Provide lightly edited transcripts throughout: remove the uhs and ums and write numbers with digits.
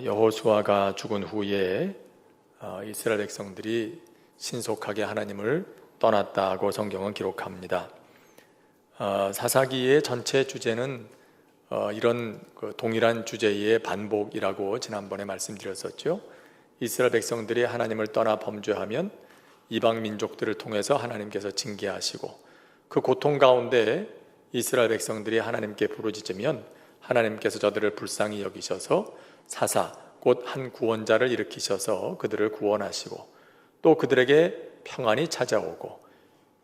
여호수아가 죽은 후에 이스라엘 백성들이 신속하게 하나님을 떠났다고 성경은 기록합니다. 사사기의 전체 주제는 이런 동일한 주제의 반복이라고 지난번에 말씀드렸었죠. 이스라엘 백성들이 하나님을 떠나 범죄하면 이방 민족들을 통해서 하나님께서 징계하시고, 그 고통 가운데 이스라엘 백성들이 하나님께 부르짖으면 하나님께서 저들을 불쌍히 여기셔서 사사, 곧 한 구원자를 일으키셔서 그들을 구원하시고, 또 그들에게 평안이 찾아오고,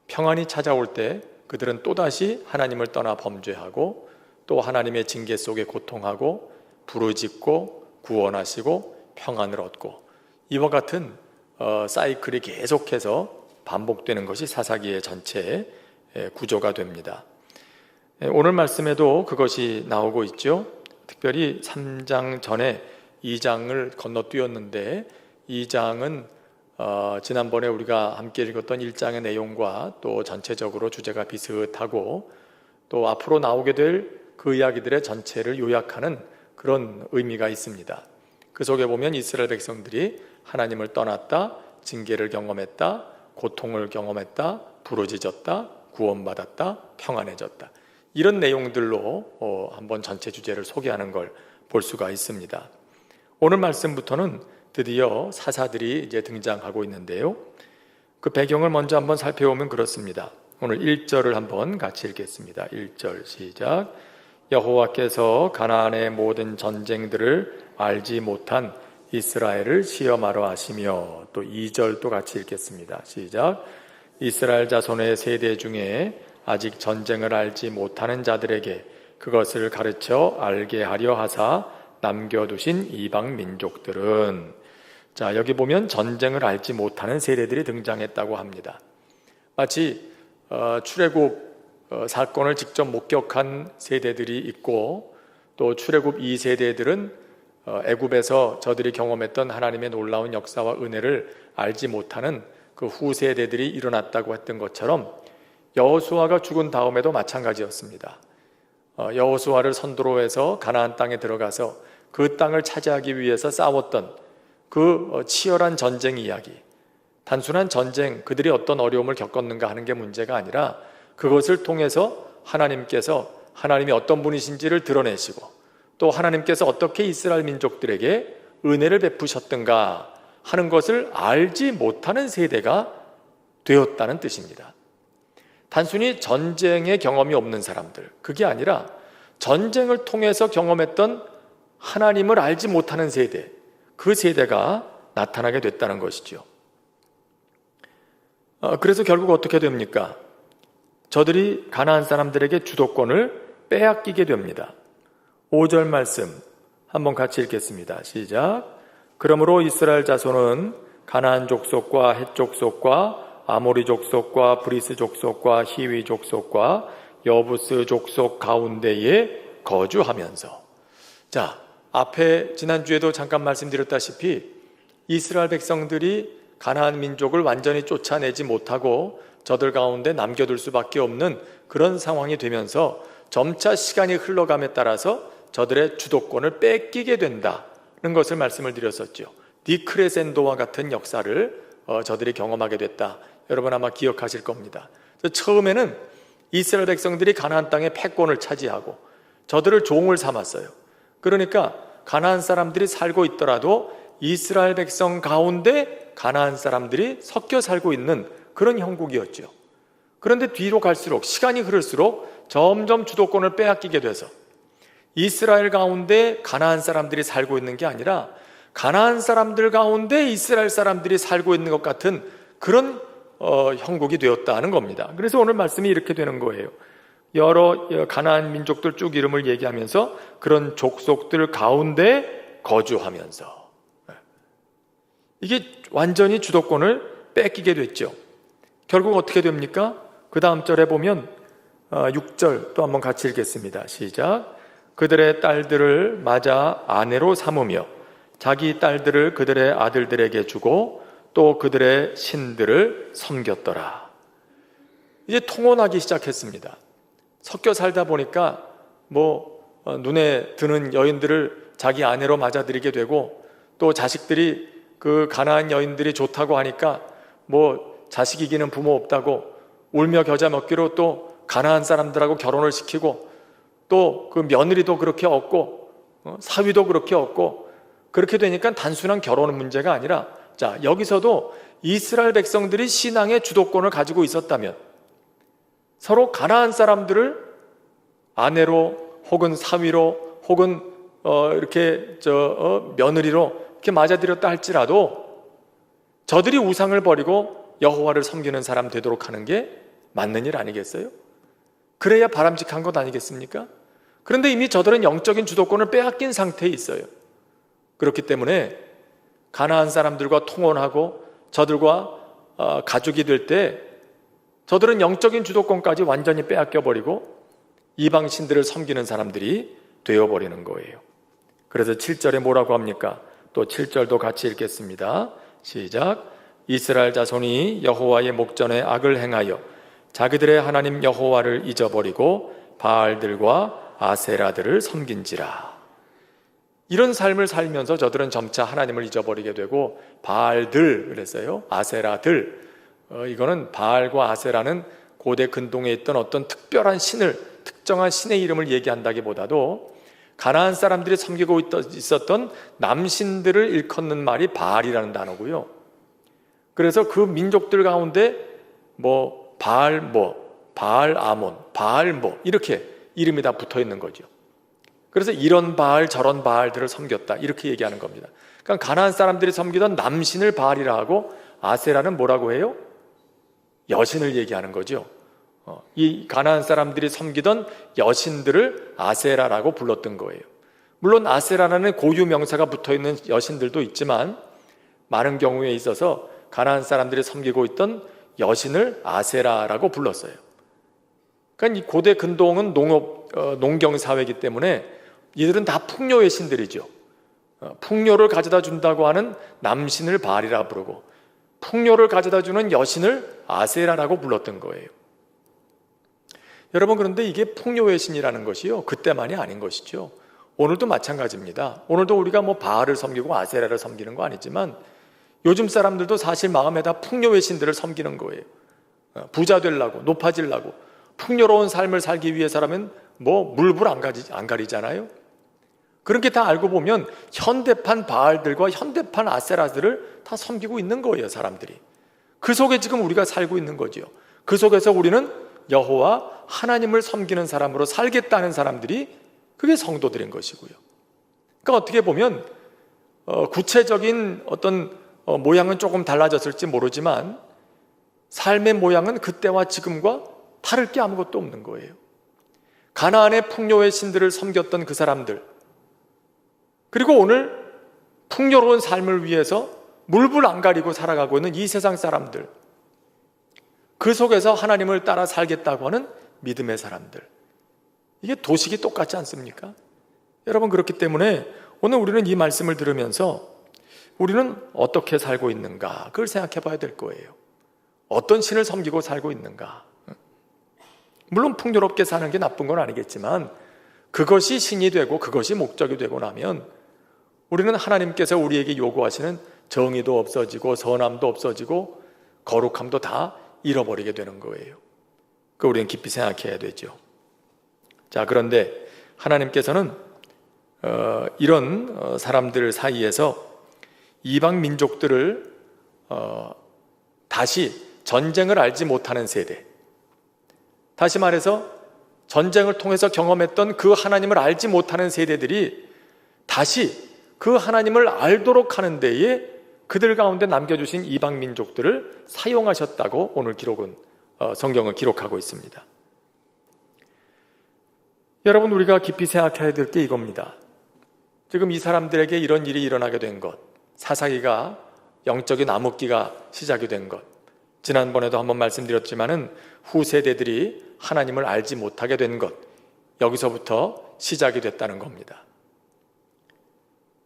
평안이 찾아올 때 그들은 또다시 하나님을 떠나 범죄하고 또 하나님의 징계 속에 고통하고 부르짖고 구원하시고 평안을 얻고, 이와 같은 사이클이 계속해서 반복되는 것이 사사기의 전체 구조가 됩니다. 오늘 말씀에도 그것이 나오고 있죠. 특별히 3장 전에 2장을 건너뛰었는데, 2장은 지난번에 우리가 함께 읽었던 1장의 내용과 또 전체적으로 주제가 비슷하고, 또 앞으로 나오게 될 그 이야기들의 전체를 요약하는 그런 의미가 있습니다. 그 속에 보면 이스라엘 백성들이 하나님을 떠났다, 징계를 경험했다, 고통을 경험했다, 부르짖었다, 구원받았다, 평안해졌다, 이런 내용들로 한번 전체 주제를 소개하는 걸 볼 수가 있습니다. 오늘 말씀부터는 드디어 사사들이 이제 등장하고 있는데요. 그 배경을 먼저 한번 살펴보면 그렇습니다. 오늘 1절을 한번 같이 읽겠습니다. 1절 시작. 여호와께서 가나안의 모든 전쟁들을 알지 못한 이스라엘을 시험하러 하시며, 또 2절도 같이 읽겠습니다. 시작. 이스라엘 자손의 세대 중에 아직 전쟁을 알지 못하는 자들에게 그것을 가르쳐 알게 하려 하사 남겨두신 이방 민족들은. 자, 여기 보면 전쟁을 알지 못하는 세대들이 등장했다고 합니다. 마치 출애굽 사건을 직접 목격한 세대들이 있고, 또 출애굽 2세대들은 애굽에서 저들이 경험했던 하나님의 놀라운 역사와 은혜를 알지 못하는 그 후세대들이 일어났다고 했던 것처럼 여호수아가 죽은 다음에도 마찬가지였습니다. 여호수아를 선두로 해서 가나안 땅에 들어가서 그 땅을 차지하기 위해서 싸웠던 그 치열한 전쟁 이야기, 단순한 전쟁, 그들이 어떤 어려움을 겪었는가 하는 게 문제가 아니라 그것을 통해서 하나님께서 하나님이 어떤 분이신지를 드러내시고, 또 하나님께서 어떻게 이스라엘 민족들에게 은혜를 베푸셨던가 하는 것을 알지 못하는 세대가 되었다는 뜻입니다. 단순히 전쟁의 경험이 없는 사람들, 그게 아니라 전쟁을 통해서 경험했던 하나님을 알지 못하는 세대, 그 세대가 나타나게 됐다는 것이죠. 그래서 결국 어떻게 됩니까? 저들이 가나안 사람들에게 주도권을 빼앗기게 됩니다. 5절 말씀 한번 같이 읽겠습니다. 시작. 그러므로 이스라엘 자손은 가나안 족속과 헷 족속과 아모리 족속과 브리스 족속과 히위 족속과 여부스 족속 가운데에 거주하면서. 자, 앞에 지난주에도 잠깐 말씀드렸다시피 이스라엘 백성들이 가나안 민족을 완전히 쫓아내지 못하고 저들 가운데 남겨둘 수밖에 없는 그런 상황이 되면서 점차 시간이 흘러감에 따라서 저들의 주도권을 뺏기게 된다는 것을 말씀을 드렸었죠. 디크레센도와 같은 역사를 저들이 경험하게 됐다. 여러분 아마 기억하실 겁니다. 처음에는 이스라엘 백성들이 가나안 땅의 패권을 차지하고 저들을 종을 삼았어요. 그러니까 가나안 사람들이 살고 있더라도 이스라엘 백성 가운데 가나안 사람들이 섞여 살고 있는 그런 형국이었죠. 그런데 뒤로 갈수록, 시간이 흐를수록 점점 주도권을 빼앗기게 돼서 이스라엘 가운데 가나안 사람들이 살고 있는 게 아니라 가나안 사람들 가운데 이스라엘 사람들이 살고 있는 것 같은 그런 형국이 되었다는 겁니다. 그래서 오늘 말씀이 이렇게 되는 거예요. 여러 가나안 민족들 쭉 이름을 얘기하면서 그런 족속들 가운데 거주하면서, 이게 완전히 주도권을 뺏기게 됐죠. 결국 어떻게 됩니까? 그 다음 절에 보면 6절 또 한번 같이 읽겠습니다. 시작. 그들의 딸들을 맞아 아내로 삼으며 자기 딸들을 그들의 아들들에게 주고 또 그들의 신들을 섬겼더라. 이제 통혼하기 시작했습니다. 섞여 살다 보니까 눈에 드는 여인들을 자기 아내로 맞아들이게 되고, 또 자식들이 그 가나안 여인들이 좋다고 하니까 뭐 자식 이기는 부모 없다고 울며 겨자 먹기로 또 가나안 사람들하고 결혼을 시키고, 또 그 며느리도 그렇게 얻고 사위도 그렇게 얻고, 그렇게 되니까 단순한 결혼 문제가 아니라, 자, 여기서도 이스라엘 백성들이 신앙의 주도권을 가지고 있었다면 서로 가나안 사람들을 아내로 혹은 사위로 혹은 이렇게 며느리로 이렇게 맞아들였다 할지라도 저들이 우상을 버리고 여호와를 섬기는 사람 되도록 하는 게 맞는 일 아니겠어요? 그래야 바람직한 것 아니겠습니까? 그런데 이미 저들은 영적인 주도권을 빼앗긴 상태에 있어요. 그렇기 때문에 가나안 사람들과 통혼하고 저들과 가족이 될 때 저들은 영적인 주도권까지 완전히 빼앗겨버리고 이방 신들을 섬기는 사람들이 되어버리는 거예요. 그래서 7절에 뭐라고 합니까? 또 7절도 같이 읽겠습니다. 시작. 이스라엘 자손이 여호와의 목전에 악을 행하여 자기들의 하나님 여호와를 잊어버리고 바알들과 아세라들을 섬긴지라. 이런 삶을 살면서 저들은 점차 하나님을 잊어버리게 되고, 바알들 그랬어요. 아세라들. 이거는 바알과 아세라는 고대 근동에 있던 어떤 특별한 신을, 특정한 신의 이름을 얘기한다기보다도 가나안 사람들이 섬기고 있었던 남신들을 일컫는 말이 바알이라는 단어고요. 그래서 그 민족들 가운데 바알 아몬, 바알 이렇게 이름이 다 붙어 있는 거죠. 그래서 이런 바알 저런 바알들을 섬겼다, 이렇게 얘기하는 겁니다. 그러니까 가나안 사람들이 섬기던 남신을 바알이라 하고, 아세라는 뭐라고 해요? 여신을 얘기하는 거죠. 이 가나안 사람들이 섬기던 여신들을 아세라라고 불렀던 거예요. 물론 아세라라는 고유 명사가 붙어있는 여신들도 있지만 많은 경우에 있어서 가나안 사람들이 섬기고 있던 여신을 아세라라고 불렀어요. 그러니까 이 고대 근동은 농경 사회이기 때문에 이들은 다 풍요의 신들이죠. 풍요를 가져다 준다고 하는 남신을 바알이라 부르고, 풍요를 가져다 주는 여신을 아세라라고 불렀던 거예요. 여러분, 그런데 이게 풍요의 신이라는 것이요, 그때만이 아닌 것이죠. 오늘도 마찬가지입니다. 오늘도 우리가 바알을 섬기고 아세라를 섬기는 거 아니지만 요즘 사람들도 사실 마음에다 풍요의 신들을 섬기는 거예요. 부자 되려고, 높아지려고, 풍요로운 삶을 살기 위해서라면 물불 안 가리잖아요. 그렇게 다 알고 보면 현대판 바알들과 현대판 아세라들을 다 섬기고 있는 거예요, 사람들이. 그 속에 지금 우리가 살고 있는 거죠. 그 속에서 우리는 여호와 하나님을 섬기는 사람으로 살겠다는 사람들이, 그게 성도들인 것이고요. 그러니까 어떻게 보면 구체적인 어떤 모양은 조금 달라졌을지 모르지만 삶의 모양은 그때와 지금과 다를 게 아무것도 없는 거예요. 가나안의 풍요의 신들을 섬겼던 그 사람들, 그리고 오늘 풍요로운 삶을 위해서 물불 안 가리고 살아가고 있는 이 세상 사람들, 그 속에서 하나님을 따라 살겠다고 하는 믿음의 사람들, 이게 도식이 똑같지 않습니까? 여러분, 그렇기 때문에 오늘 우리는 이 말씀을 들으면서 우리는 어떻게 살고 있는가, 그걸 생각해 봐야 될 거예요. 어떤 신을 섬기고 살고 있는가. 물론 풍요롭게 사는 게 나쁜 건 아니겠지만 그것이 신이 되고 그것이 목적이 되고 나면 우리는 하나님께서 우리에게 요구하시는 정의도 없어지고 선함도 없어지고 거룩함도 다 잃어버리게 되는 거예요. 그 우리는 깊이 생각해야 되죠. 자, 그런데 하나님께서는 이런 사람들 사이에서 이방 민족들을 다시 전쟁을 알지 못하는 세대, 다시 말해서 전쟁을 통해서 경험했던 그 하나님을 알지 못하는 세대들이 다시 그 하나님을 알도록 하는 데에 그들 가운데 남겨주신 이방 민족들을 사용하셨다고 오늘 성경은 기록하고 있습니다. 여러분, 우리가 깊이 생각해야 될 게 이겁니다. 지금 이 사람들에게 이런 일이 일어나게 된 것, 사사기가 영적인 암흑기가 시작이 된 것, 지난번에도 한번 말씀드렸지만은 후세대들이 하나님을 알지 못하게 된 것, 여기서부터 시작이 됐다는 겁니다.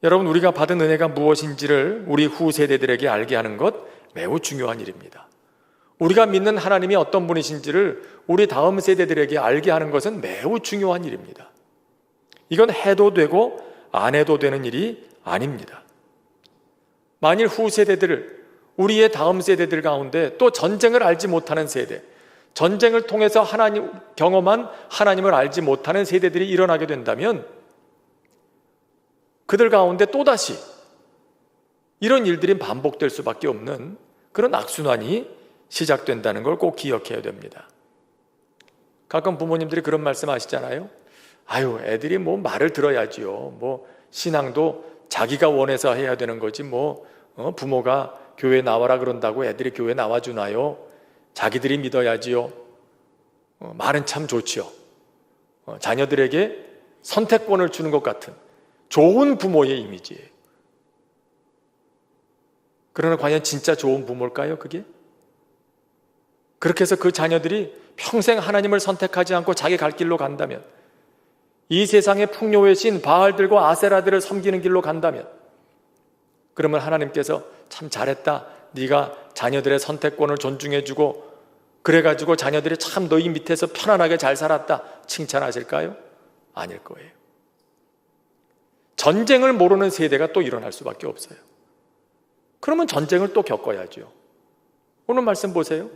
여러분, 우리가 받은 은혜가 무엇인지를 우리 후세대들에게 알게 하는 것 매우 중요한 일입니다. 우리가 믿는 하나님이 어떤 분이신지를 우리 다음 세대들에게 알게 하는 것은 매우 중요한 일입니다. 이건 해도 되고 안 해도 되는 일이 아닙니다. 만일 후세대들을, 우리의 다음 세대들 가운데 또 전쟁을 알지 못하는 세대, 전쟁을 통해서 경험한 하나님을 알지 못하는 세대들이 일어나게 된다면 그들 가운데 또다시 이런 일들이 반복될 수밖에 없는 그런 악순환이 시작된다는 걸 꼭 기억해야 됩니다. 가끔 부모님들이 그런 말씀 하시잖아요. 아유, 애들이 뭐 말을 들어야지요. 뭐 신앙도 자기가 원해서 해야 되는 거지 부모가 교회 나와라 그런다고 애들이 교회 나와주나요? 자기들이 믿어야지요. 말은 참 좋지요. 자녀들에게 선택권을 주는 것 같은 좋은 부모의 이미지예요. 그러나 과연 진짜 좋은 부모일까요, 그게? 그렇게 해서 그 자녀들이 평생 하나님을 선택하지 않고 자기 갈 길로 간다면, 이 세상의 풍요의 신 바알들과 아세라들을 섬기는 길로 간다면, 그러면 하나님께서 참 잘했다, 네가 자녀들의 선택권을 존중해주고 그래가지고 자녀들이 참 너희 밑에서 편안하게 잘 살았다 칭찬하실까요? 아닐 거예요. 전쟁을 모르는 세대가 또 일어날 수밖에 없어요. 그러면 전쟁을 또 겪어야죠. 오늘 말씀 보세요.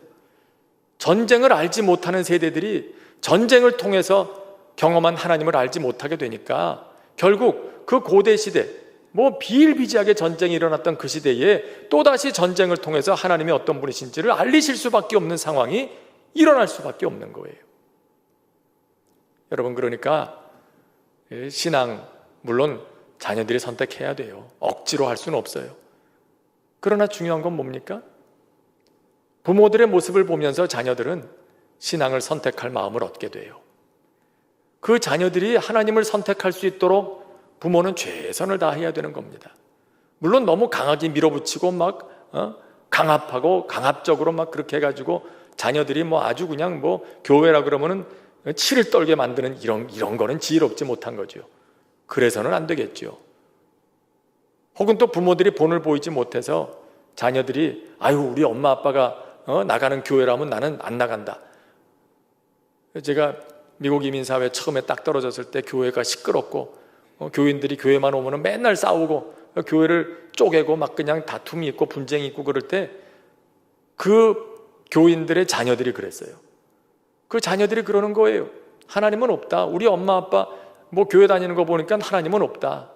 전쟁을 알지 못하는 세대들이 전쟁을 통해서 경험한 하나님을 알지 못하게 되니까 결국 그 고대 시대, 비일비재하게 전쟁이 일어났던 그 시대에 또다시 전쟁을 통해서 하나님이 어떤 분이신지를 알리실 수밖에 없는 상황이 일어날 수밖에 없는 거예요. 여러분, 그러니까 신앙, 물론 자녀들이 선택해야 돼요. 억지로 할 수는 없어요. 그러나 중요한 건 뭡니까? 부모들의 모습을 보면서 자녀들은 신앙을 선택할 마음을 얻게 돼요. 그 자녀들이 하나님을 선택할 수 있도록 부모는 최선을 다해야 되는 겁니다. 물론 너무 강하게 밀어붙이고 강압하고 강압적으로 그렇게 해가지고 자녀들이 아주 그냥 교회라 그러면은 치를 떨게 만드는 이런 거는 지혜롭지 못한 거죠. 그래서는 안 되겠죠. 혹은 또 부모들이 본을 보이지 못해서 자녀들이 우리 엄마 아빠가 나가는 교회라면 나는 안 나간다. 제가 미국 이민사회에 처음에 딱 떨어졌을 때 교회가 시끄럽고 교인들이 교회만 오면 맨날 싸우고 교회를 쪼개고 그냥 다툼이 있고 분쟁이 있고 그럴 때 그 교인들의 자녀들이 그랬어요. 그 자녀들이 그러는 거예요. 하나님은 없다. 우리 엄마 아빠 교회 다니는 거 보니까 하나님은 없다.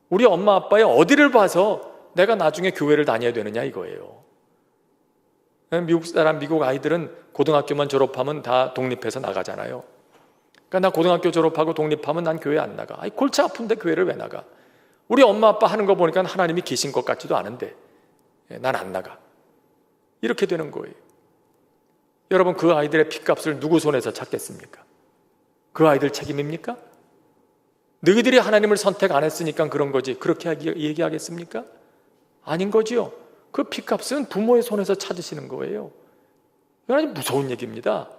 우리 엄마 아빠의 어디를 봐서 내가 나중에 교회를 다녀야 되느냐 이거예요. 미국 아이들은 고등학교만 졸업하면 다 독립해서 나가잖아요. 그러니까 나 고등학교 졸업하고 독립하면 난 교회 안 나가. 골치 아픈데 교회를 왜 나가? 우리 엄마 아빠 하는 거 보니까 하나님이 계신 것 같지도 않은데 난 안 나가. 이렇게 되는 거예요. 여러분, 그 아이들의 핏값을 누구 손에서 찾겠습니까? 그 아이들 책임입니까? 너희들이 하나님을 선택 안 했으니까 그런 거지, 그렇게 얘기하겠습니까? 아닌 거지요. 그 핏값은 부모의 손에서 찾으시는 거예요. 이건 아주 무서운 얘기입니다.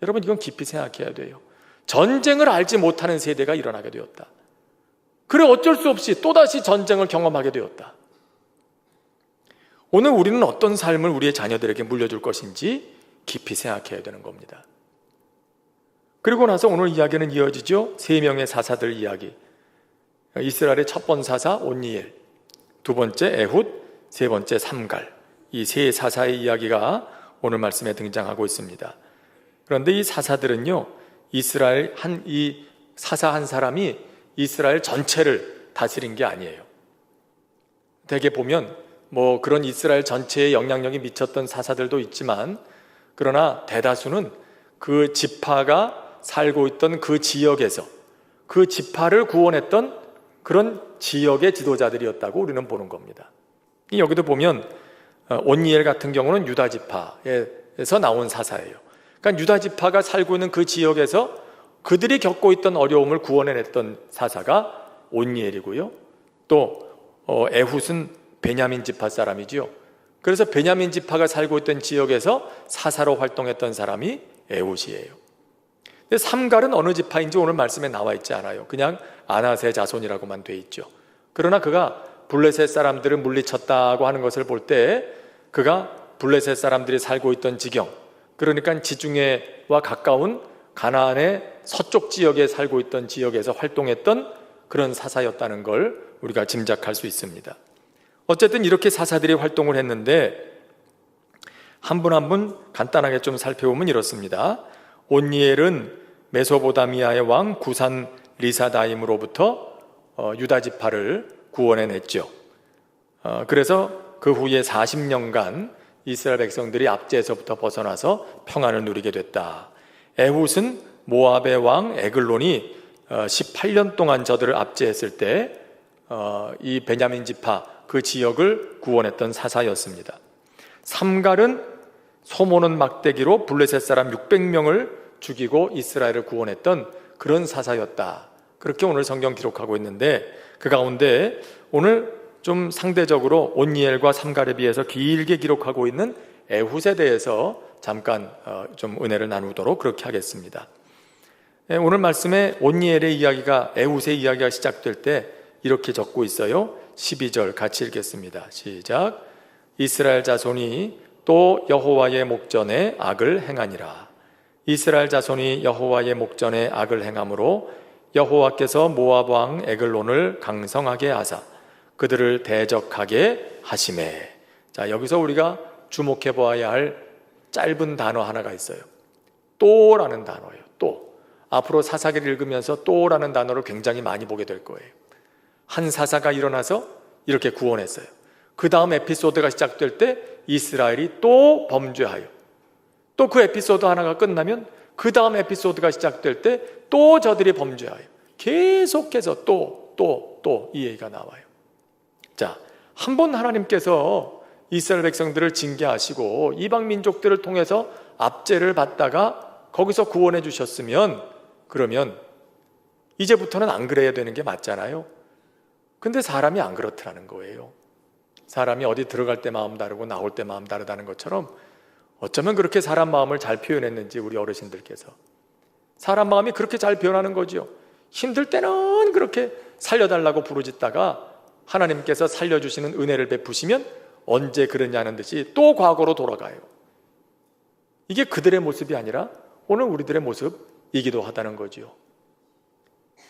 여러분, 이건 깊이 생각해야 돼요. 전쟁을 알지 못하는 세대가 일어나게 되었다. 그래, 어쩔 수 없이 또다시 전쟁을 경험하게 되었다. 오늘 우리는 어떤 삶을 우리의 자녀들에게 물려줄 것인지 깊이 생각해야 되는 겁니다. 그리고 나서 오늘 이야기는 이어지죠. 3명의 사사들 이야기. 이스라엘의 첫 번째 사사 온니엘, 두 번째 에훗, 세 번째 삼갈, 이 세 사사의 이야기가 오늘 말씀에 등장하고 있습니다. 그런데 이 사사들은요, 이스라엘 이 사사 한 사람이 이스라엘 전체를 다스린 게 아니에요. 대개 보면 그런 이스라엘 전체에 영향력이 미쳤던 사사들도 있지만, 그러나 대다수는 그 지파가 살고 있던 그 지역에서 그 지파를 구원했던 그런 지역의 지도자들이었다고 우리는 보는 겁니다. 여기도 보면 온니엘 같은 경우는 유다 지파에서 나온 사사예요. 그러니까 유다 지파가 살고 있는 그 지역에서 그들이 겪고 있던 어려움을 구원해냈던 사사가 온니엘이고요. 또 에훗은 베냐민 지파 사람이지요. 그래서 베냐민 지파가 살고 있던 지역에서 사사로 활동했던 사람이 에훗이에요. 근데 삼갈은 어느 지파인지 오늘 말씀에 나와 있지 않아요. 그냥 아낫의 자손이라고만 돼 있죠. 그러나 그가 블레셋 사람들을 물리쳤다고 하는 것을 볼 때 그가 블레셋 사람들이 살고 있던 지경, 그러니까 지중해와 가까운 가나안의 서쪽 지역에 살고 있던 지역에서 활동했던 그런 사사였다는 걸 우리가 짐작할 수 있습니다. 어쨌든 이렇게 사사들이 활동을 했는데 한 분 한 분 간단하게 좀 살펴보면 이렇습니다. 온니엘은 메소보다미아의 왕 구산 리사다임으로부터 유다 지파를 구원해냈죠. 그래서 그 후에 40년간 이스라엘 백성들이 압제에서부터 벗어나서 평안을 누리게 됐다. 에훗은 모압의 왕 에글론이 18년 동안 저들을 압제했을 때 이 베냐민 지파 그 지역을 구원했던 사사였습니다. 삼갈은 소모는 막대기로 블레셋 사람 600명을 죽이고 이스라엘을 구원했던 그런 사사였다. 그렇게 오늘 성경 기록하고 있는데 그 가운데 오늘 좀 상대적으로 온니엘과 삼갈에 비해서 길게 기록하고 있는 에훗에 대해서 잠깐 좀 은혜를 나누도록 그렇게 하겠습니다. 오늘 말씀에 온니엘의 이야기가 에훗의 이야기가 시작될 때 이렇게 적고 있어요. 12절 같이 읽겠습니다. 시작. 이스라엘 자손이 또 여호와의 목전에 악을 행하니라. 이스라엘 자손이 여호와의 목전에 악을 행함으로 여호와께서 모압 왕 에글론을 강성하게 하사 그들을 대적하게 하시매. 자, 여기서 우리가 주목해 보아야 할 짧은 단어 하나가 있어요. 또라는 단어예요. 또. 앞으로 사사기를 읽으면서 또라는 단어를 굉장히 많이 보게 될 거예요. 한 사사가 일어나서 이렇게 구원했어요. 그 다음 에피소드가 시작될 때 이스라엘이 또 범죄하여, 또 그 에피소드 하나가 끝나면 그 다음 에피소드가 시작될 때 또 저들이 범죄하여, 계속해서 또 이 얘기가 나와요. 자, 한 번 하나님께서 이스라엘 백성들을 징계하시고 이방 민족들을 통해서 압제를 받다가 거기서 구원해 주셨으면, 그러면 이제부터는 안 그래야 되는 게 맞잖아요. 근데 사람이 안 그렇더라는 거예요. 사람이 어디 들어갈 때 마음 다르고 나올 때 마음 다르다는 것처럼 어쩌면 그렇게 사람 마음을 잘 표현했는지 우리 어르신들께서. 사람 마음이 그렇게 잘 변하는 거죠. 힘들 때는 그렇게 살려달라고 부르짖다가 하나님께서 살려주시는 은혜를 베푸시면 언제 그러냐는 듯이 또 과거로 돌아가요. 이게 그들의 모습이 아니라 오늘 우리들의 모습이기도 하다는 거죠.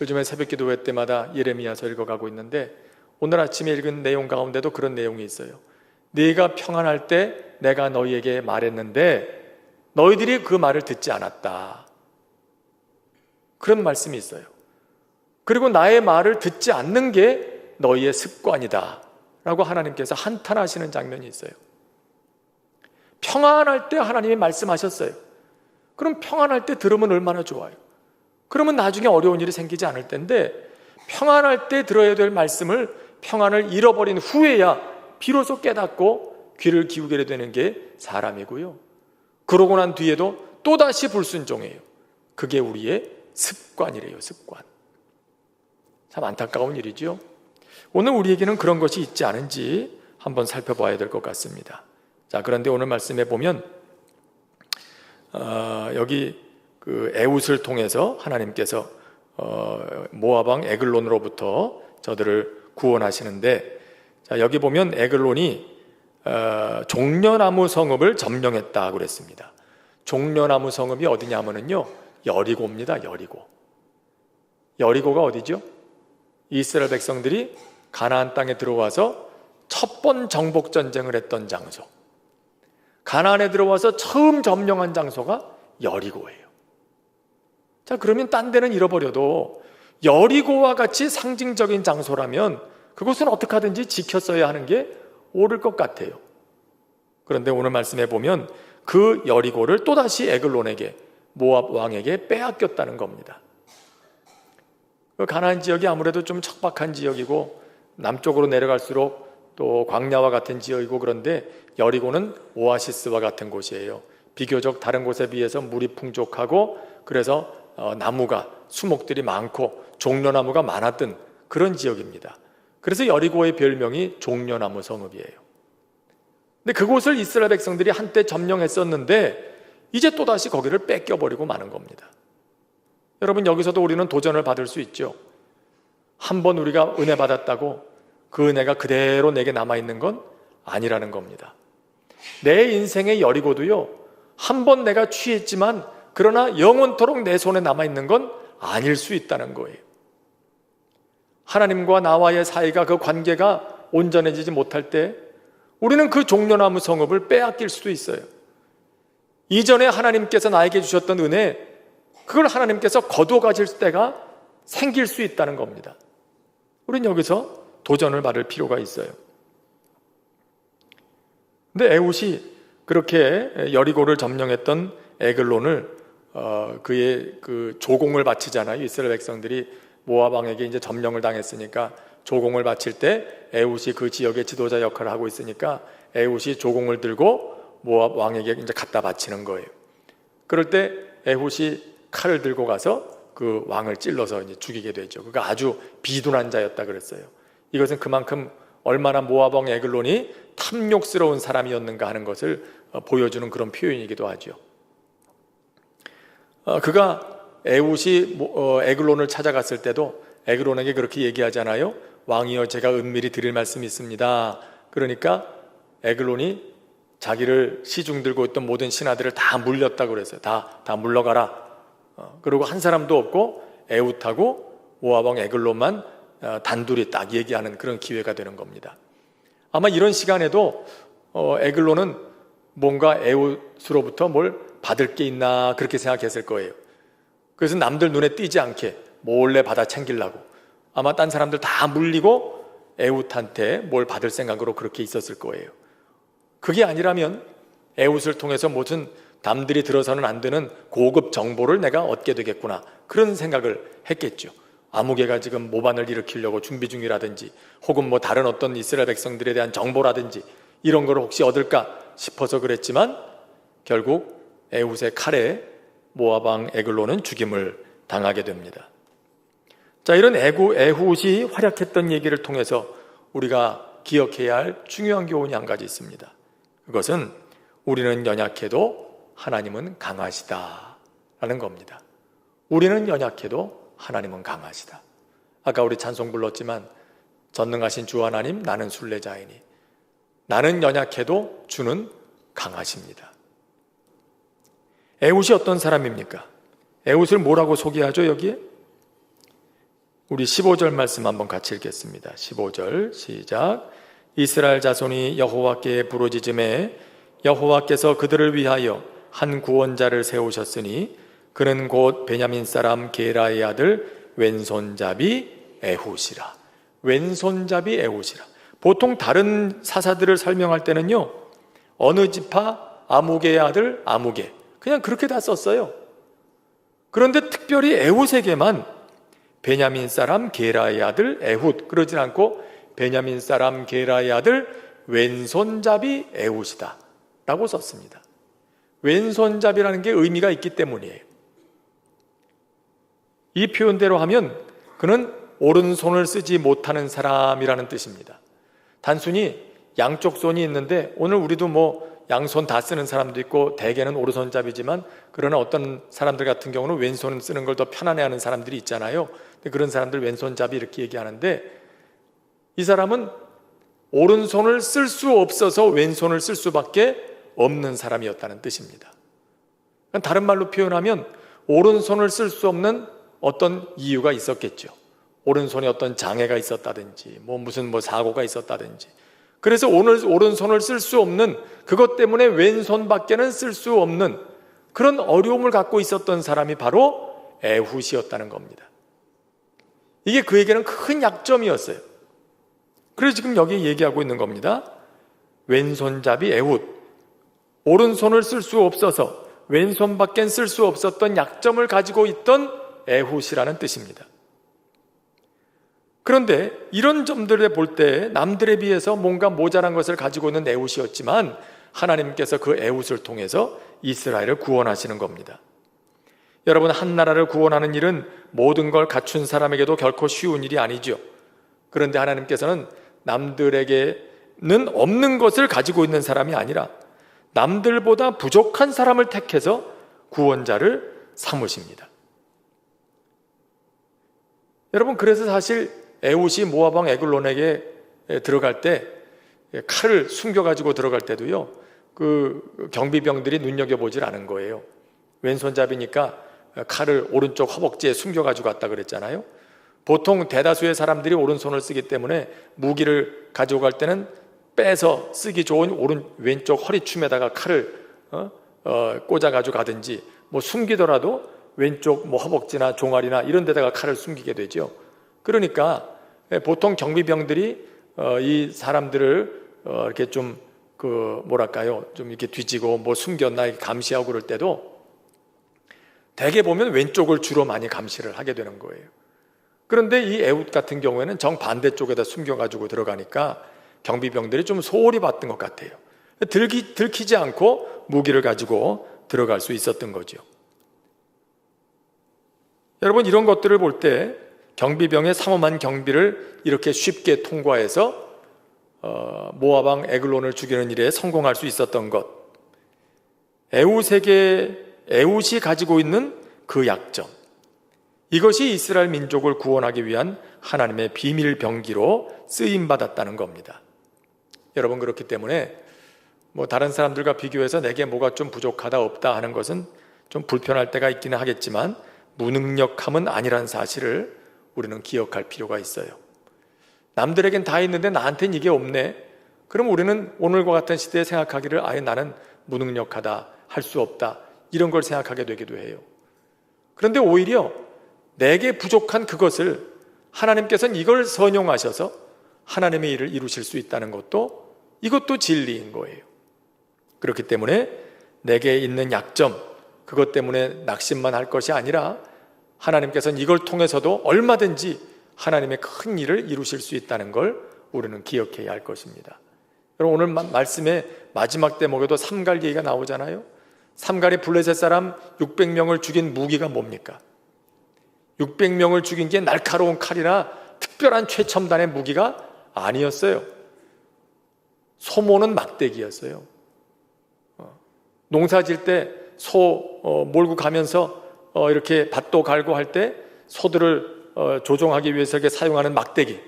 요즘에 새벽기도회 때마다 예레미야서 읽어가고 있는데 오늘 아침에 읽은 내용 가운데도 그런 내용이 있어요. 네가 평안할 때 내가 너희에게 말했는데 너희들이 그 말을 듣지 않았다. 그런 말씀이 있어요. 그리고 나의 말을 듣지 않는 게 너희의 습관이다 라고 하나님께서 한탄하시는 장면이 있어요. 평안할 때 하나님이 말씀하셨어요. 그럼 평안할 때 들으면 얼마나 좋아요. 그러면 나중에 어려운 일이 생기지 않을 텐데, 평안할 때 들어야 될 말씀을 평안을 잃어버린 후에야 비로소 깨닫고 귀를 기울이게 되는 게 사람이고요. 그러고 난 뒤에도 또다시 불순종해요. 그게 우리의 습관이래요. 습관. 참 안타까운 일이죠. 오늘 우리에게는 그런 것이 있지 않은지 한번 살펴봐야 될 것 같습니다. 자, 그런데 오늘 말씀에 보면 여기 그 에훗을 통해서 하나님께서 모압 왕 에글론으로부터 저들을 구원하시는데, 자, 여기 보면 에글론이 종려나무 성읍을 점령했다고 그랬습니다. 종려나무 성읍이 어디냐면요, 여리고입니다. 여리고가 어디죠? 이스라엘 백성들이 가나안 땅에 들어와서 첫 번 정복 전쟁을 했던 장소, 가나안에 들어와서 처음 점령한 장소가 여리고예요. 자, 그러면 딴 데는 잃어버려도 여리고와 같이 상징적인 장소라면 그곳은 어떻게 하든지 지켰어야 하는 게 옳을 것 같아요. 그런데 오늘 말씀해 보면 그 여리고를 또다시 에글론에게, 모압 왕에게 빼앗겼다는 겁니다. 그 가나안 지역이 아무래도 좀 척박한 지역이고 남쪽으로 내려갈수록 또 광야와 같은 지역이고, 그런데 여리고는 오아시스와 같은 곳이에요. 비교적 다른 곳에 비해서 물이 풍족하고, 그래서 나무가, 수목들이 많고 종려나무가 많았던 그런 지역입니다. 그래서 여리고의 별명이 종려나무 성읍이에요. 근데 그곳을 이스라엘 백성들이 한때 점령했었는데 이제 또다시 거기를 뺏겨버리고 마는 겁니다. 여러분, 여기서도 우리는 도전을 받을 수 있죠. 한번 우리가 은혜 받았다고 그 은혜가 그대로 내게 남아있는 건 아니라는 겁니다. 내 인생의 여리고도요, 한번 내가 취했지만 그러나 영원토록 내 손에 남아있는 건 아닐 수 있다는 거예요. 하나님과 나와의 사이가, 그 관계가 온전해지지 못할 때 우리는 그 종려나무 성읍을 빼앗길 수도 있어요. 이전에 하나님께서 나에게 주셨던 은혜, 그걸 하나님께서 거두어 가질 때가 생길 수 있다는 겁니다. 우리는 여기서 도전을 받을 필요가 있어요. 근데 에훗이 그렇게 여리고를 점령했던 에글론을 그의 그 조공을 바치잖아요. 이스라엘 백성들이 모압 왕에게 이제 점령을 당했으니까 조공을 바칠 때 에훗이 그 지역의 지도자 역할을 하고 있으니까 에훗이 조공을 들고 모압 왕에게 이제 갖다 바치는 거예요. 그럴 때 에훗이 칼을 들고 가서 그 왕을 찔러서 이제 죽이게 되죠. 그가 아주 비둔한 자였다 그랬어요. 이것은 그만큼 얼마나 모압 왕 에글론이 탐욕스러운 사람이었는가 하는 것을 보여주는 그런 표현이기도 하죠. 그가 에훗이 에글론을 찾아갔을 때도 에글론에게 그렇게 얘기하잖아요. 왕이여, 제가 은밀히 드릴 말씀이 있습니다. 그러니까 에글론이 자기를 시중 들고 있던 모든 신하들을 다 물렸다고 그랬어요. 다 물러가라. 그리고 한 사람도 없고 에훗하고 모압 왕 에글론만 단둘이 딱 얘기하는 그런 기회가 되는 겁니다. 아마 이런 시간에도 에글론은 뭔가 에훗으로부터 뭘 받을 게 있나 그렇게 생각했을 거예요. 그래서 남들 눈에 띄지 않게 몰래 받아 챙기려고 아마 딴 사람들 다 물리고 에훗한테 뭘 받을 생각으로 그렇게 있었을 거예요. 그게 아니라면 에훗을 통해서 무슨 남들이 들어서는 안 되는 고급 정보를 내가 얻게 되겠구나, 그런 생각을 했겠죠. 아무개가 지금 모반을 일으키려고 준비 중이라든지 혹은 뭐 다른 어떤 이스라엘 백성들에 대한 정보라든지 이런 걸 혹시 얻을까 싶어서 그랬지만 결국 에훗의 칼에 모압 왕 에글론은 죽임을 당하게 됩니다. 자, 이런 에훗이 활약했던 얘기를 통해서 우리가 기억해야 할 중요한 교훈이 한 가지 있습니다. 그것은 우리는 연약해도 하나님은 강하시다 라는 겁니다. 우리는 연약해도 하나님은 강하시다. 아까 우리 찬송 불렀지만 전능하신 주 하나님, 나는 순례자이니 나는 연약해도 주는 강하십니다. 에훗이 어떤 사람입니까? 에훗을 뭐라고 소개하죠 여기에? 우리 15절 말씀 한번 같이 읽겠습니다. 15절 시작. 이스라엘 자손이 여호와께 부르짖음에 여호와께서 그들을 위하여 한 구원자를 세우셨으니 그는 곧 베냐민 사람 게라의 아들 왼손잡이 에훗이라. 왼손잡이 에훗이라. 보통 다른 사사들을 설명할 때는요, 어느 지파 아무개의 아들 아무개, 그냥 그렇게 다 썼어요. 그런데 특별히 에훗에게만 베냐민 사람 게라의 아들 에훗, 그러진 않고 베냐민 사람 게라의 아들 왼손잡이 에훗이다 라고 썼습니다. 왼손잡이라는 게 의미가 있기 때문이에요. 이 표현대로 하면 그는 오른손을 쓰지 못하는 사람이라는 뜻입니다. 단순히 양쪽 손이 있는데, 오늘 우리도 뭐 양손 다 쓰는 사람도 있고 대개는 오른손잡이지만 그러나 어떤 사람들 같은 경우는 왼손 쓰는 걸 더 편안해하는 사람들이 있잖아요. 근데 그런 사람들 왼손잡이 이렇게 얘기하는데, 이 사람은 오른손을 쓸 수 없어서 왼손을 쓸 수밖에 없는 사람이었다는 뜻입니다. 다른 말로 표현하면 오른손을 쓸 수 없는 어떤 이유가 있었겠죠. 오른손에 어떤 장애가 있었다든지 무슨 사고가 있었다든지, 그래서 오늘 오른손을 쓸 수 없는, 그것 때문에 왼손밖에는 쓸 수 없는 그런 어려움을 갖고 있었던 사람이 바로 에훗이었다는 겁니다. 이게 그에게는 큰 약점이었어요. 그래서 지금 여기 얘기하고 있는 겁니다. 왼손잡이 에훗, 오른손을 쓸 수 없어서 왼손밖엔 쓸 수 없었던 약점을 가지고 있던 에훗이라는 뜻입니다. 그런데 이런 점들을 볼 때 남들에 비해서 뭔가 모자란 것을 가지고 있는 에훗이었지만 하나님께서 그 에훗을 통해서 이스라엘을 구원하시는 겁니다. 여러분, 한 나라를 구원하는 일은 모든 걸 갖춘 사람에게도 결코 쉬운 일이 아니죠. 그런데 하나님께서는 남들에게는 없는 것을 가지고 있는 사람이 아니라 남들보다 부족한 사람을 택해서 구원자를 삼으십니다. 여러분, 그래서 사실 에훗이 모압 왕 에글론에게 들어갈 때, 칼을 숨겨가지고 들어갈 때도요, 그 경비병들이 눈여겨보질 않은 거예요. 왼손잡이니까 칼을 오른쪽 허벅지에 숨겨가지고 갔다 그랬잖아요. 보통 대다수의 사람들이 오른손을 쓰기 때문에 무기를 가지고 갈 때는 빼서 쓰기 좋은 왼쪽 허리춤에다가 칼을 꽂아 가지고 가든지, 뭐 숨기더라도 왼쪽 뭐 허벅지나 종아리나 이런 데다가 칼을 숨기게 되죠. 그러니까 보통 경비병들이 이 사람들을 이렇게 좀 좀 이렇게 뒤지고 뭐 숨겼나 이렇게 감시하고 그럴 때도 대개 보면 왼쪽을 주로 많이 감시를 하게 되는 거예요. 그런데 이 에훗 같은 경우에는 정반대쪽에다 숨겨가지고 들어가니까 경비병들이 좀 소홀히 봤던 것 같아요. 들키지 않고 무기를 가지고 들어갈 수 있었던 거죠. 여러분, 이런 것들을 볼 때 경비병의 삼엄한 경비를 이렇게 쉽게 통과해서 모압 왕 에글론을 죽이는 일에 성공할 수 있었던 것, 에훗이 가지고 있는 그 약점, 이것이 이스라엘 민족을 구원하기 위한 하나님의 비밀 병기로 쓰임받았다는 겁니다. 여러분, 그렇기 때문에 뭐 다른 사람들과 비교해서 내게 뭐가 좀 부족하다 없다 하는 것은 좀 불편할 때가 있기는 하겠지만 무능력함은 아니란 사실을 우리는 기억할 필요가 있어요. 남들에겐 다 있는데 나한테는 이게 없네. 그럼 우리는 오늘과 같은 시대에 생각하기를 아예 나는 무능력하다, 할 수 없다, 이런 걸 생각하게 되기도 해요. 그런데 오히려 내게 부족한 그것을 하나님께서는 이걸 선용하셔서 하나님의 일을 이루실 수 있다는 것도, 이것도 진리인 거예요. 그렇기 때문에 내게 있는 약점, 그것 때문에 낙심만 할 것이 아니라 하나님께서는 이걸 통해서도 얼마든지 하나님의 큰 일을 이루실 수 있다는 걸 우리는 기억해야 할 것입니다. 여러분, 오늘 말씀의 마지막 대목에도 삼갈 얘기가 나오잖아요. 삼갈이 블레셋 사람 600명을 죽인 무기가 뭡니까? 600명을 죽인 게 날카로운 칼이나 특별한 최첨단의 무기가 아니었어요. 소모는 막대기였어요. 농사 질 때 소 몰고 가면서 이렇게 밭도 갈고 할 때 소들을 조종하기 위해서 사용하는 막대기,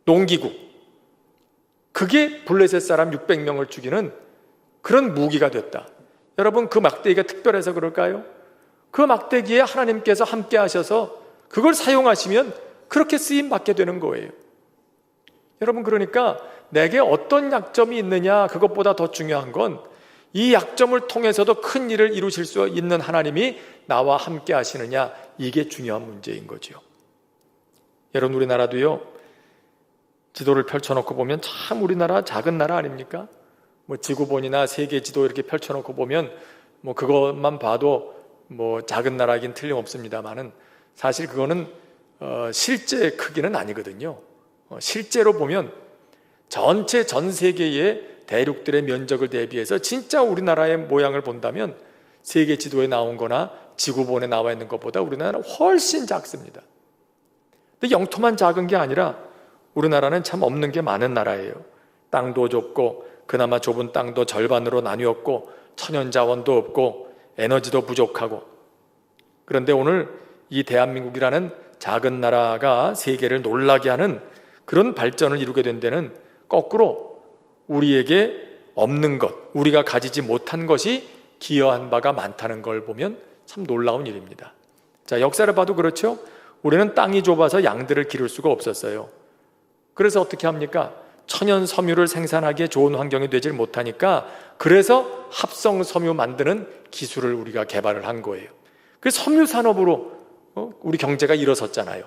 농기구, 그게 블레셋 사람 600명을 죽이는 그런 무기가 됐다. 여러분, 그 막대기가 특별해서 그럴까요? 그 막대기에 하나님께서 함께 하셔서 그걸 사용하시면 그렇게 쓰임받게 되는 거예요. 여러분, 그러니까 내게 어떤 약점이 있느냐, 그것보다 더 중요한 건 이 약점을 통해서도 큰 일을 이루실 수 있는 하나님이 나와 함께 하시느냐, 이게 중요한 문제인 거죠. 여러분, 우리나라도요, 지도를 펼쳐놓고 보면 참 우리나라 작은 나라 아닙니까? 뭐 지구본이나 세계 지도 이렇게 펼쳐놓고 보면 뭐 그것만 봐도 뭐 작은 나라이긴 틀림없습니다만은 사실 그거는 실제 크기는 아니거든요. 실제로 보면 전 세계의 대륙들의 면적을 대비해서 진짜 우리나라의 모양을 본다면 세계 지도에 나온 거나 지구본에 나와 있는 것보다 우리나라는 훨씬 작습니다. 근데 영토만 작은 게 아니라 우리나라는 참 없는 게 많은 나라예요. 땅도 좁고 그나마 좁은 땅도 절반으로 나뉘었고 천연자원도 없고 에너지도 부족하고, 그런데 오늘 이 대한민국이라는 작은 나라가 세계를 놀라게 하는 그런 발전을 이루게 된 데는 거꾸로 우리에게 없는 것, 우리가 가지지 못한 것이 기여한 바가 많다는 걸 보면 참 놀라운 일입니다. 자, 역사를 봐도 그렇죠. 우리는 땅이 좁아서 양들을 기를 수가 없었어요. 그래서 어떻게 합니까? 천연 섬유를 생산하기에 좋은 환경이 되질 못하니까 그래서 합성 섬유 만드는 기술을 우리가 개발을 한 거예요. 그래서 섬유 산업으로 우리 경제가 일어섰잖아요.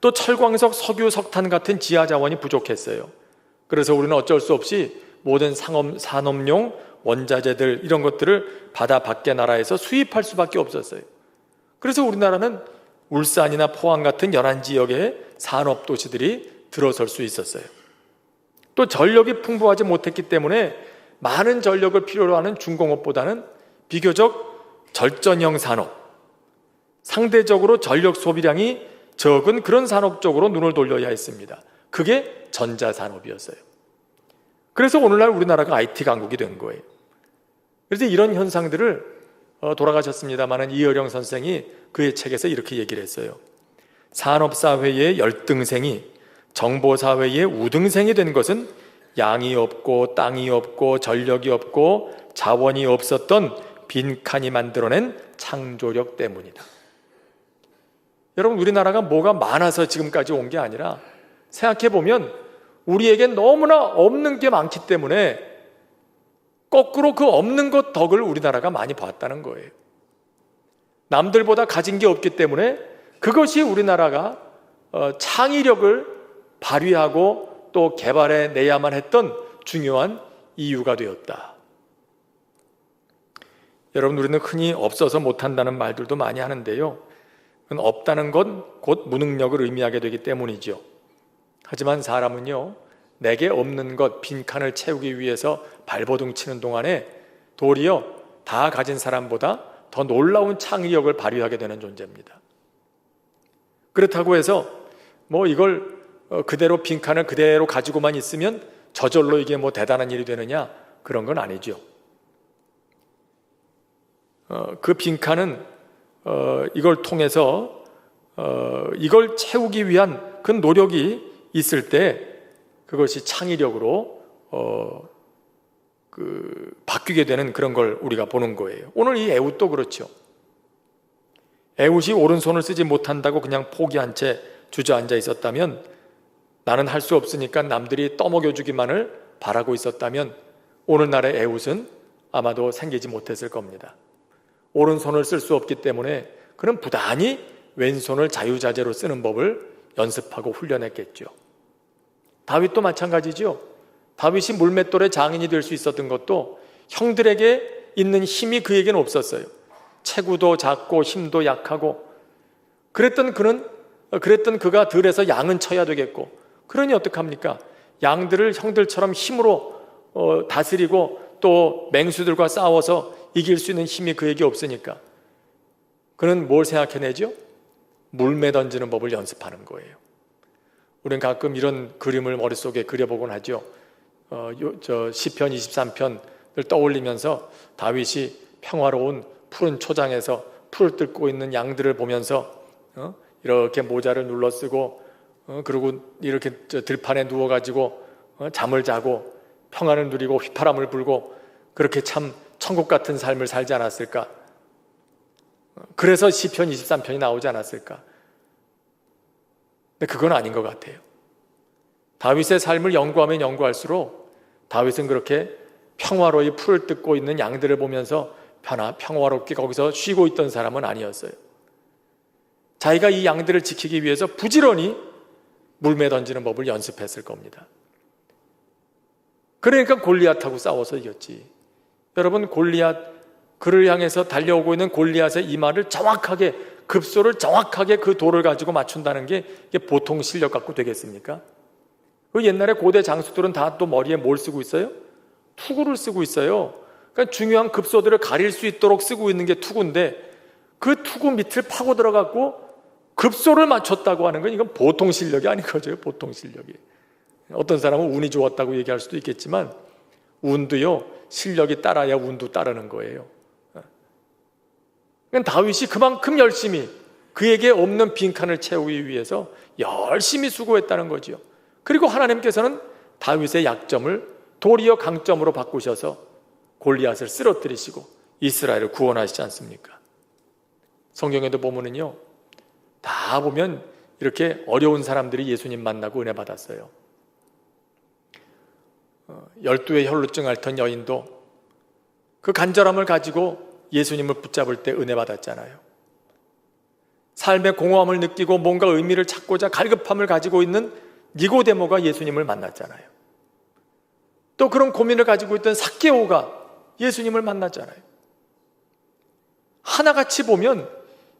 또 철광석, 석유, 석탄 같은 지하 자원이 부족했어요. 그래서 우리는 어쩔 수 없이 모든 산업용 원자재들 이런 것들을 바다 밖의 나라에서 수입할 수밖에 없었어요. 그래서 우리나라는 울산이나 포항 같은 연안 지역의 산업 도시들이 들어설 수 있었어요. 또 전력이 풍부하지 못했기 때문에 많은 전력을 필요로 하는 중공업보다는 비교적 절전형 산업, 상대적으로 전력 소비량이 적은 그런 산업 쪽으로 눈을 돌려야 했습니다. 그게 전자산업이었어요. 그래서 오늘날 우리나라가 IT 강국이 된 거예요. 그래서 이런 현상들을 돌아가셨습니다마는 이어령 선생이 그의 책에서 이렇게 얘기를 했어요. 산업사회의 열등생이 정보사회의 우등생이 된 것은 양이 없고 땅이 없고 전력이 없고 자원이 없었던 빈칸이 만들어낸 창조력 때문이다. 여러분, 우리나라가 뭐가 많아서 지금까지 온 게 아니라 생각해 보면 우리에겐 너무나 없는 게 많기 때문에 거꾸로 그 없는 것 덕을 우리나라가 많이 봤다는 거예요. 남들보다 가진 게 없기 때문에 그것이 우리나라가 창의력을 발휘하고 또 개발해 내야만 했던 중요한 이유가 되었다. 여러분, 우리는 흔히 없어서 못한다는 말들도 많이 하는데요, 그건 없다는 건 곧 무능력을 의미하게 되기 때문이죠. 하지만 사람은요, 내게 없는 것, 빈칸을 채우기 위해서 발버둥 치는 동안에 도리어 다 가진 사람보다 더 놀라운 창의력을 발휘하게 되는 존재입니다. 그렇다고 해서 이걸 그대로 빈칸을 그대로 가지고만 있으면 저절로 이게 대단한 일이 되느냐, 그런 건 아니죠. 그 빈칸은 이걸 통해서 이걸 채우기 위한 그 노력이 있을 때 그것이 창의력으로 바뀌게 되는 그런 걸 우리가 보는 거예요. 오늘 이 에훗도 그렇죠. 에훗이 오른손을 쓰지 못한다고 그냥 포기한 채 주저앉아 있었다면, 나는 할 수 없으니까 남들이 떠먹여주기만을 바라고 있었다면 오늘날의 에훗은 아마도 생기지 못했을 겁니다. 오른손을 쓸 수 없기 때문에 그는 부단히 왼손을 자유자재로 쓰는 법을 연습하고 훈련했겠죠. 다윗도 마찬가지죠. 다윗이 물맷돌의 장인이 될 수 있었던 것도 형들에게 있는 힘이 그에게는 없었어요. 체구도 작고 힘도 약하고, 그랬던 그가 들에서 양은 쳐야 되겠고, 그러니 어떡합니까? 양들을 형들처럼 힘으로 다스리고 또 맹수들과 싸워서 이길 수 있는 힘이 그에게 없으니까 그는 뭘 생각해내죠? 물매 던지는 법을 연습하는 거예요. 우리는 가끔 이런 그림을 머릿속에 그려보곤 하죠. 시편 23편을 떠올리면서 다윗이 평화로운 푸른 초장에서 풀을 뜯고 있는 양들을 보면서 이렇게 모자를 눌러쓰고 그리고 이렇게 들판에 누워가지고 잠을 자고 평안을 누리고 휘파람을 불고 그렇게 참 천국 같은 삶을 살지 않았을까? 그래서 시편 23편이 나오지 않았을까? 근데 그건 아닌 것 같아요. 다윗의 삶을 연구하면 연구할수록 다윗은 그렇게 평화로이 풀을 뜯고 있는 양들을 보면서 평화롭게 거기서 쉬고 있던 사람은 아니었어요. 자기가 이 양들을 지키기 위해서 부지런히 물매 던지는 법을 연습했을 겁니다. 그러니까 골리앗하고 싸워서 이겼지. 여러분, 그를 향해서 달려오고 있는 골리앗의 이마를 정확하게, 급소를 정확하게 그 돌을 가지고 맞춘다는 게 이게 보통 실력 갖고 되겠습니까? 그 옛날에 고대 장수들은 다 또 머리에 뭘 쓰고 있어요? 투구를 쓰고 있어요. 그러니까 중요한 급소들을 가릴 수 있도록 쓰고 있는 게 투구인데, 그 투구 밑을 파고 들어갔고 급소를 맞췄다고 하는 건 이건 보통 실력이 아닌 거죠. 보통 실력이. 어떤 사람은 운이 좋았다고 얘기할 수도 있겠지만 운도요, 실력이 따라야 운도 따르는 거예요. 그러니까 다윗이 그만큼 열심히 그에게 없는 빈칸을 채우기 위해서 열심히 수고했다는 거죠. 그리고 하나님께서는 다윗의 약점을 도리어 강점으로 바꾸셔서 골리앗을 쓰러뜨리시고 이스라엘을 구원하시지 않습니까? 성경에도 보면은요, 다 보면 이렇게 어려운 사람들이 예수님 만나고 은혜 받았어요. 12의 혈루증 앓던 여인도 그 간절함을 가지고 예수님을 붙잡을 때 은혜 받았잖아요. 삶의 공허함을 느끼고 뭔가 의미를 찾고자 갈급함을 가지고 있는 니고데모가 예수님을 만났잖아요. 또 그런 고민을 가지고 있던 삭개오가 예수님을 만났잖아요. 하나같이 보면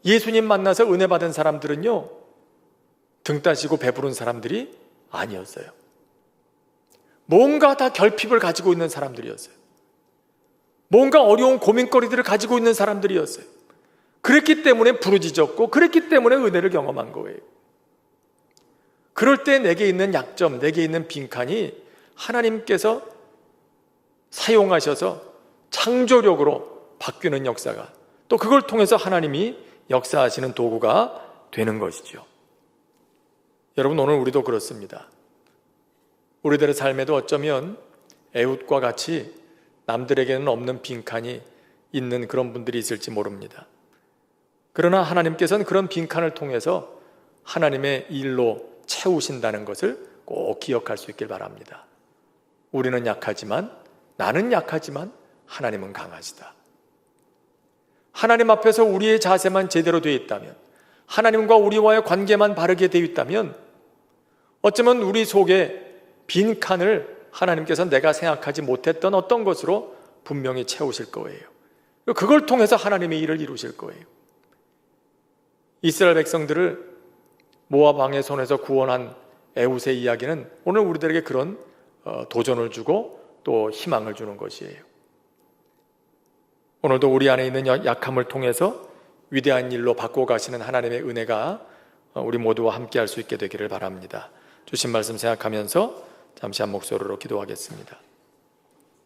예수님 만나서 은혜 받은 사람들은요, 등 따시고 배부른 사람들이 아니었어요. 뭔가 다 결핍을 가지고 있는 사람들이었어요. 뭔가 어려운 고민거리들을 가지고 있는 사람들이었어요. 그랬기 때문에 부르짖었고 그랬기 때문에 은혜를 경험한 거예요. 그럴 때 내게 있는 약점, 내게 있는 빈칸이 하나님께서 사용하셔서 창조력으로 바뀌는 역사가, 또 그걸 통해서 하나님이 역사하시는 도구가 되는 것이죠. 여러분, 오늘 우리도 그렇습니다. 우리들의 삶에도 어쩌면 에훗과 같이 남들에게는 없는 빈칸이 있는 그런 분들이 있을지 모릅니다. 그러나 하나님께서는 그런 빈칸을 통해서 하나님의 일로 채우신다는 것을 꼭 기억할 수 있길 바랍니다. 우리는 약하지만, 나는 약하지만 하나님은 강하시다. 하나님 앞에서 우리의 자세만 제대로 되어 있다면, 하나님과 우리와의 관계만 바르게 되어 있다면, 어쩌면 우리 속에 빈 칸을 하나님께서 내가 생각하지 못했던 어떤 것으로 분명히 채우실 거예요. 그걸 통해서 하나님의 일을 이루실 거예요. 이스라엘 백성들을 모압 왕의 손에서 구원한 에훗의 이야기는 오늘 우리들에게 그런 도전을 주고 또 희망을 주는 것이에요. 오늘도 우리 안에 있는 약함을 통해서 위대한 일로 바꿔가시는 하나님의 은혜가 우리 모두와 함께 할 수 있게 되기를 바랍니다. 주신 말씀 생각하면서 잠시 한 목소리로 기도하겠습니다.